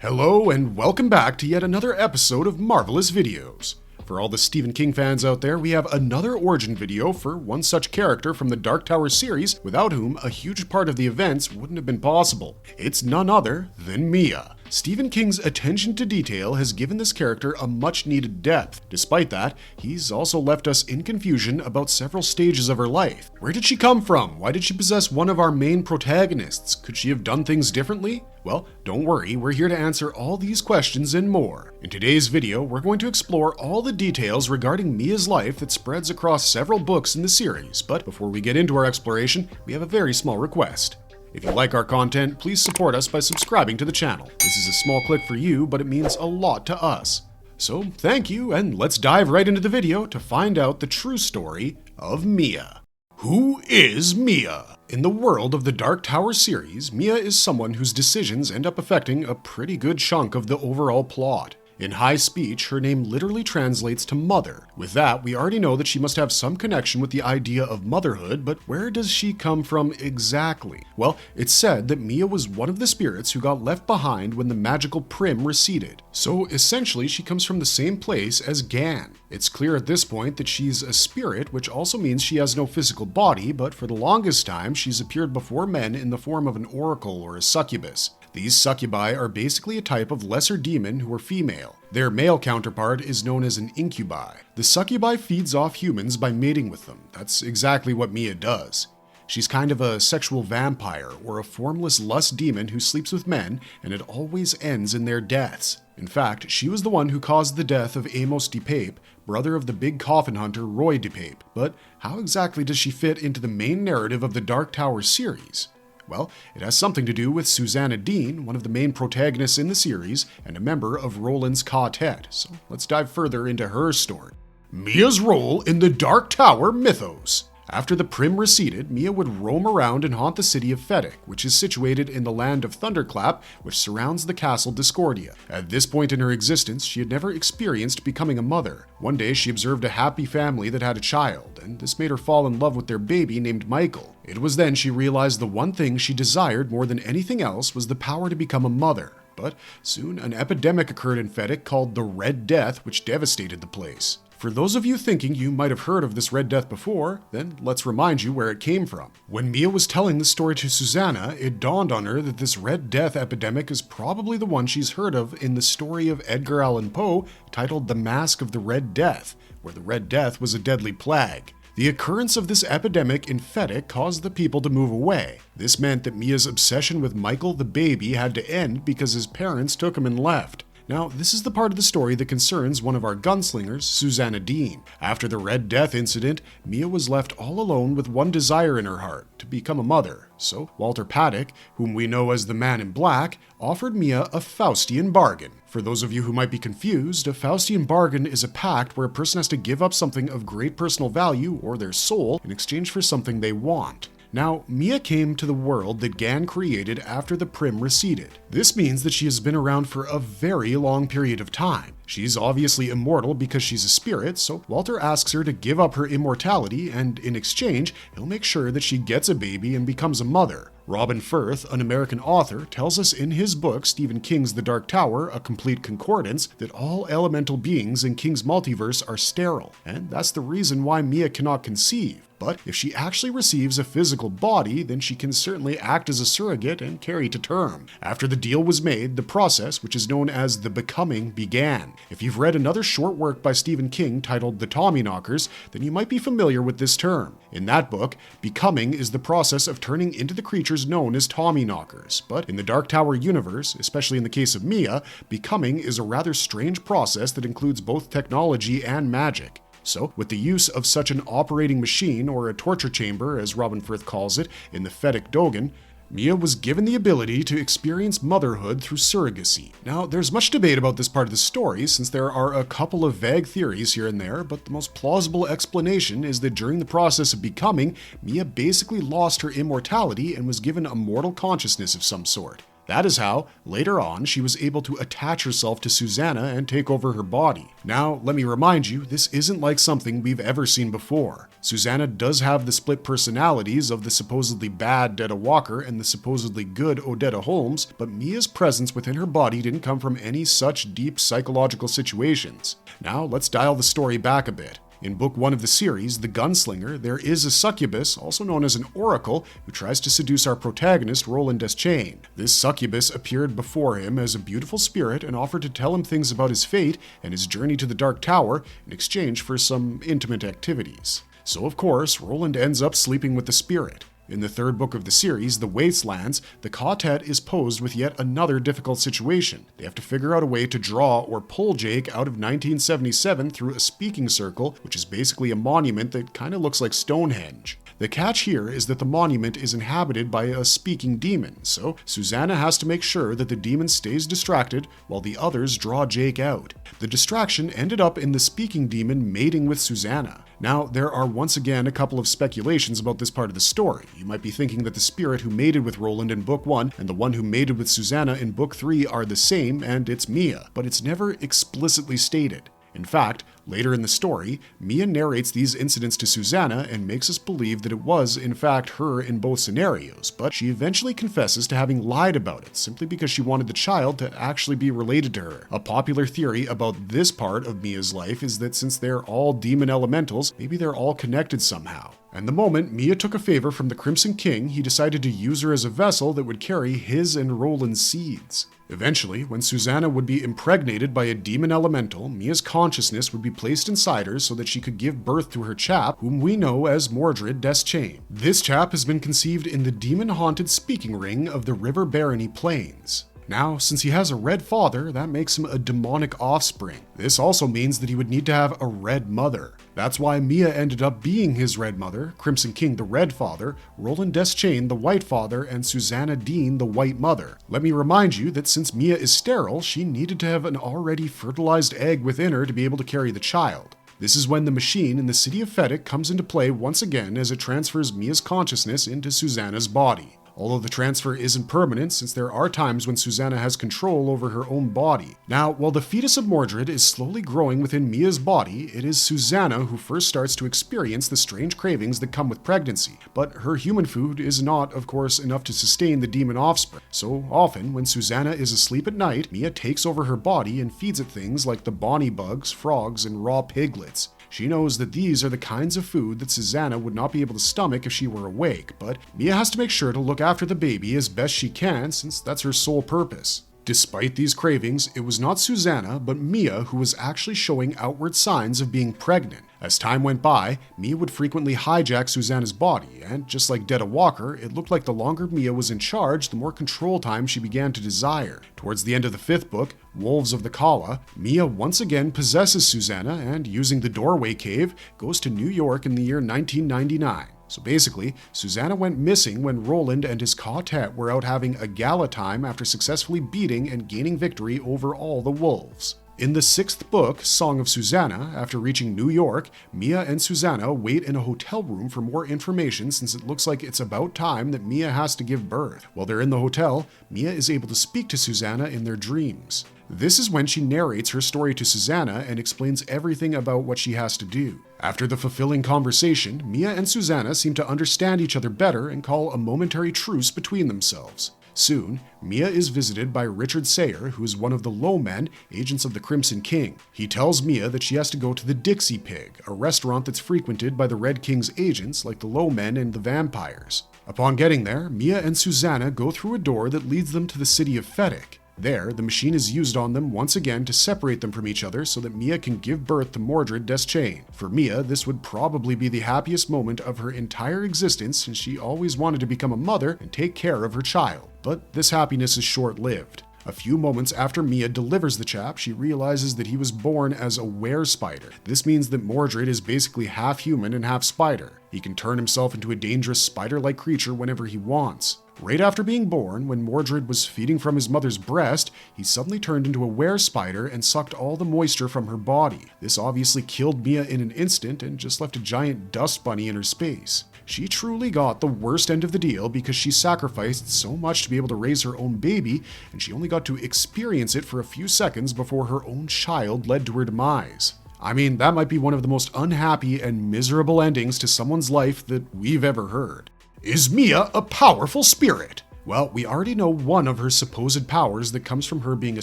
Hello and welcome back to yet another episode of Marvelous Videos. For all the Stephen King fans out there, we have another origin video for one such character from the Dark Tower series without whom a huge part of the events wouldn't have been possible. It's none other than Mia. Stephen King's attention to detail has given this character a much-needed depth. Despite that, he's also left us in confusion about several stages of her life. Where did she come from? Why did she possess one of our main protagonists? Could she have done things differently? Well, don't worry, we're here to answer all these questions and more. In today's video, we're going to explore all the details regarding Mia's life that spreads across several books in the series, but before we get into our exploration, we have a very small request. If you like our content, please support us by subscribing to the channel. This is a small click for you, but it means a lot to us. So thank you, and let's dive right into the video to find out the true story of Mia. Who is Mia? In the world of the Dark Tower series, Mia is someone whose decisions end up affecting a pretty good chunk of the overall plot. In high speech, her name literally translates to mother. With that, we already know that she must have some connection with the idea of motherhood, but where does she come from exactly? Well, it's said that Mia was one of the spirits who got left behind when the magical Prim receded. So essentially, she comes from the same place as Gan. It's clear at this point that she's a spirit, which also means she has no physical body, but for the longest time, she's appeared before men in the form of an oracle or a succubus. These succubi are basically a type of lesser demon who are female. Their male counterpart is known as an incubi. The succubi feeds off humans by mating with them. That's exactly what Mia does. She's kind of a sexual vampire or a formless lust demon who sleeps with men, and it always ends in their deaths. In fact, she was the one who caused the death of Amos de Pape, brother of the big coffin hunter Roy de Pape. But how exactly does she fit into the main narrative of the Dark Tower series? Well, it has something to do with Susannah Dean, one of the main protagonists in the series, and a member of Roland's quartet, so let's dive further into her story. Mia's role in the Dark Tower mythos. After the Prim receded, Mia would roam around and haunt the city of Fedec, which is situated in the land of Thunderclap, which surrounds the castle Discordia. At this point in her existence, she had never experienced becoming a mother. One day, she observed a happy family that had a child, and this made her fall in love with their baby named Michael. It was then she realized the one thing she desired more than anything else was the power to become a mother. But soon, an epidemic occurred in Fedec called the Red Death, which devastated the place. For those of you thinking you might have heard of this Red Death before, then let's remind you where it came from. When Mia was telling the story to Susannah, it dawned on her that this Red Death epidemic is probably the one she's heard of in the story of Edgar Allan Poe titled The Mask of the Red Death, where the Red Death was a deadly plague. The occurrence of this epidemic in Fedec caused the people to move away. This meant that Mia's obsession with Michael the baby had to end because his parents took him and left. Now, this is the part of the story that concerns one of our gunslingers, Susannah Dean. After the Red Death incident, Mia was left all alone with one desire in her heart, to become a mother. So, Walter Paddock, whom we know as the Man in Black, offered Mia a Faustian bargain. For those of you who might be confused, a Faustian bargain is a pact where a person has to give up something of great personal value, or their soul, in exchange for something they want. Now, Mia came to the world that Gan created after the Prim receded. This means that she has been around for a very long period of time. She's obviously immortal because she's a spirit, so Walter asks her to give up her immortality, and in exchange, he'll make sure that she gets a baby and becomes a mother. Robin Firth, an American author, tells us in his book Stephen King's The Dark Tower, A Complete Concordance, that all elemental beings in King's multiverse are sterile, and that's the reason why Mia cannot conceive. But if she actually receives a physical body, then she can certainly act as a surrogate and carry to term. After the deal was made, the process, which is known as the becoming, began. If you've read another short work by Stephen King titled The Tommyknockers, then you might be familiar with this term. In that book, becoming is the process of turning into the creatures known as Tommyknockers. But in the Dark Tower universe, especially in the case of Mia, becoming is a rather strange process that includes both technology and magic. So, with the use of such an operating machine, or a torture chamber as Robin Firth calls it, in the Fedec Dogan, Mia was given the ability to experience motherhood through surrogacy. Now, there's much debate about this part of the story, since there are a couple of vague theories here and there, but the most plausible explanation is that during the process of becoming, Mia basically lost her immortality and was given a mortal consciousness of some sort. That is how, later on, she was able to attach herself to Susannah and take over her body. Now, let me remind you, this isn't like something we've ever seen before. Susannah does have the split personalities of the supposedly bad Detta Walker and the supposedly good Odetta Holmes, but Mia's presence within her body didn't come from any such deep psychological situations. Now, let's dial the story back a bit. In Book 1 of the series, The Gunslinger, there is a succubus, also known as an oracle, who tries to seduce our protagonist, Roland Deschain. This succubus appeared before him as a beautiful spirit and offered to tell him things about his fate and his journey to the Dark Tower in exchange for some intimate activities. So of course, Roland ends up sleeping with the spirit. In the third book of the series, The Wastelands, the quartet is posed with yet another difficult situation. They have to figure out a way to draw or pull Jake out of 1977 through a speaking circle, which is basically a monument that kind of looks like Stonehenge. The catch here is that the monument is inhabited by a speaking demon, so Susannah has to make sure that the demon stays distracted while the others draw Jake out. The distraction ended up in the speaking demon mating with Susannah. Now, there are once again a couple of speculations about this part of the story. You might be thinking that the spirit who mated with Roland in Book 1 and the one who mated with Susannah in Book 3 are the same, and it's Mia, but it's never explicitly stated. In fact, later in the story, Mia narrates these incidents to Susannah and makes us believe that it was, in fact, her in both scenarios, but she eventually confesses to having lied about it, simply because she wanted the child to actually be related to her. A popular theory about this part of Mia's life is that since they're all demon elementals, maybe they're all connected somehow. And the moment Mia took a favor from the Crimson King, he decided to use her as a vessel that would carry his and Roland's seeds. Eventually, when Susannah would be impregnated by a demon elemental, Mia's consciousness would be placed inside her so that she could give birth to her chap, whom we know as Mordred Deschain. This chap has been conceived in the demon-haunted speaking ring of the River Barony Plains. Now, since he has a red father, that makes him a demonic offspring. This also means that he would need to have a red mother. That's why Mia ended up being his red mother, Crimson King the red father, Roland Deschain the white father, and Susannah Dean the white mother. Let me remind you that since Mia is sterile, she needed to have an already fertilized egg within her to be able to carry the child. This is when the machine in the city of Fedek comes into play once again as it transfers Mia's consciousness into Susannah's body. Although the transfer isn't permanent, since there are times when Susannah has control over her own body. Now, while the fetus of Mordred is slowly growing within Mia's body, it is Susannah who first starts to experience the strange cravings that come with pregnancy. But her human food is not, of course, enough to sustain the demon offspring. So often, when Susannah is asleep at night, Mia takes over her body and feeds it things like the bonny bugs, frogs, and raw piglets. She knows that these are the kinds of food that Susannah would not be able to stomach if she were awake, but Mia has to make sure to look after the baby as best she can, since that's her sole purpose. Despite these cravings, it was not Susannah, but Mia who was actually showing outward signs of being pregnant. As time went by, Mia would frequently hijack Susannah's body, and just like Detta Walker, it looked like the longer Mia was in charge, the more control time she began to desire. Towards the end of the 5th book, Wolves of the Kala, Mia once again possesses Susannah and, using the doorway cave, goes to New York in the year 1999. So basically, Susannah went missing when Roland and his quartet were out having a gala time after successfully beating and gaining victory over all the wolves. In the 6th book, Song of Susannah, after reaching New York, Mia and Susannah wait in a hotel room for more information since it looks like it's about time that Mia has to give birth. While they're in the hotel, Mia is able to speak to Susannah in their dreams. This is when she narrates her story to Susannah and explains everything about what she has to do. After the fulfilling conversation, Mia and Susannah seem to understand each other better and call a momentary truce between themselves. Soon, Mia is visited by Richard Sayer, who is one of the Low Men, agents of the Crimson King. He tells Mia that she has to go to the Dixie Pig, a restaurant that's frequented by the Red King's agents like the Low Men and the vampires. Upon getting there, Mia and Susannah go through a door that leads them to the city of Fedek. There, the machine is used on them once again to separate them from each other so that Mia can give birth to Mordred Deschain. For Mia, this would probably be the happiest moment of her entire existence since she always wanted to become a mother and take care of her child. But this happiness is short-lived. A few moments after Mia delivers the chap, she realizes that he was born as a were-spider. This means that Mordred is basically half human and half spider. He can turn himself into a dangerous spider-like creature whenever he wants. Right after being born, when Mordred was feeding from his mother's breast, he suddenly turned into a were-spider and sucked all the moisture from her body. This obviously killed Mia in an instant and just left a giant dust bunny in her space. She truly got the worst end of the deal because she sacrificed so much to be able to raise her own baby, and she only got to experience it for a few seconds before her own child led to her demise. I mean, that might be one of the most unhappy and miserable endings to someone's life that we've ever heard. Is Mia a powerful spirit? Well, we already know one of her supposed powers that comes from her being a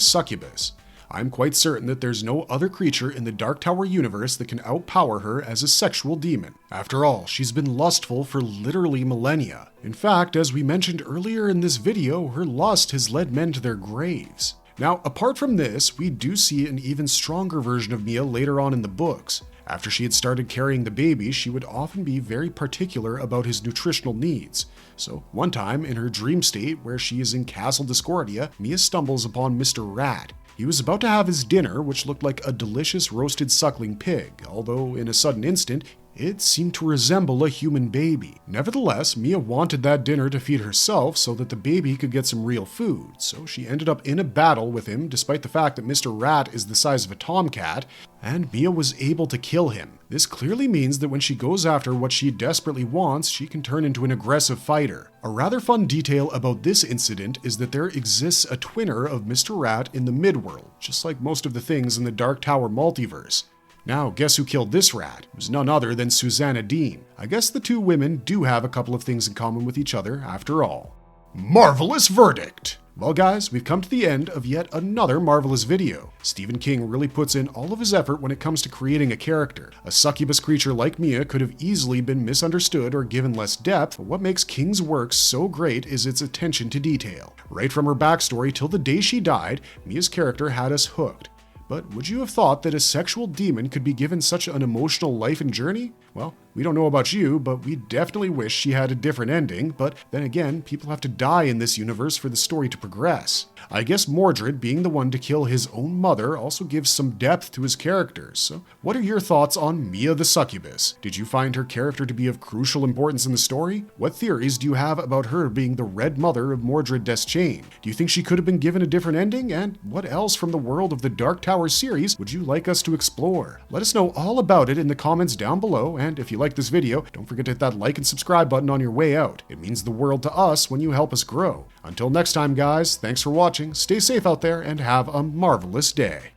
succubus. I'm quite certain that there's no other creature in the Dark Tower universe that can outpower her as a sexual demon. After all, she's been lustful for literally millennia. In fact, as we mentioned earlier in this video, her lust has led men to their graves. Now, apart from this, we do see an even stronger version of Mia later on in the books. After she had started carrying the baby, she would often be very particular about his nutritional needs. So, one time, in her dream state, where she is in Castle Discordia, Mia stumbles upon Mr. Rat. He was about to have his dinner, which looked like a delicious roasted suckling pig, although in a sudden instant, it seemed to resemble a human baby. Nevertheless, Mia wanted that dinner to feed herself so that the baby could get some real food, so she ended up in a battle with him despite the fact that Mr. Rat is the size of a tomcat, and Mia was able to kill him. This clearly means that when she goes after what she desperately wants, she can turn into an aggressive fighter. A rather fun detail about this incident is that there exists a twinner of Mr. Rat in the Midworld, just like most of the things in the Dark Tower multiverse. Now, guess who killed this rat? It was none other than Susannah Dean. I guess the two women do have a couple of things in common with each other, after all. Marvelous verdict! Well guys, we've come to the end of yet another marvelous video. Stephen King really puts in all of his effort when it comes to creating a character. A succubus creature like Mia could have easily been misunderstood or given less depth, but what makes King's work so great is its attention to detail. Right from her backstory till the day she died, Mia's character had us hooked. But would you have thought that a sexual demon could be given such an emotional life and journey? Well, we don't know about you, but we definitely wish she had a different ending, but then again, people have to die in this universe for the story to progress. I guess Mordred, being the one to kill his own mother, also gives some depth to his characters. So what are your thoughts on Mia the Succubus? Did you find her character to be of crucial importance in the story? What theories do you have about her being the Red Mother of Mordred Deschain? Do you think she could have been given a different ending? And what else from the world of the Dark Tower series would you like us to explore? Let us know all about it in the comments down below, and if you like this video, don't forget to hit that like and subscribe button on your way out. It means the world to us when you help us grow. Until next time guys, thanks for watching, stay safe out there, and have a marvelous day.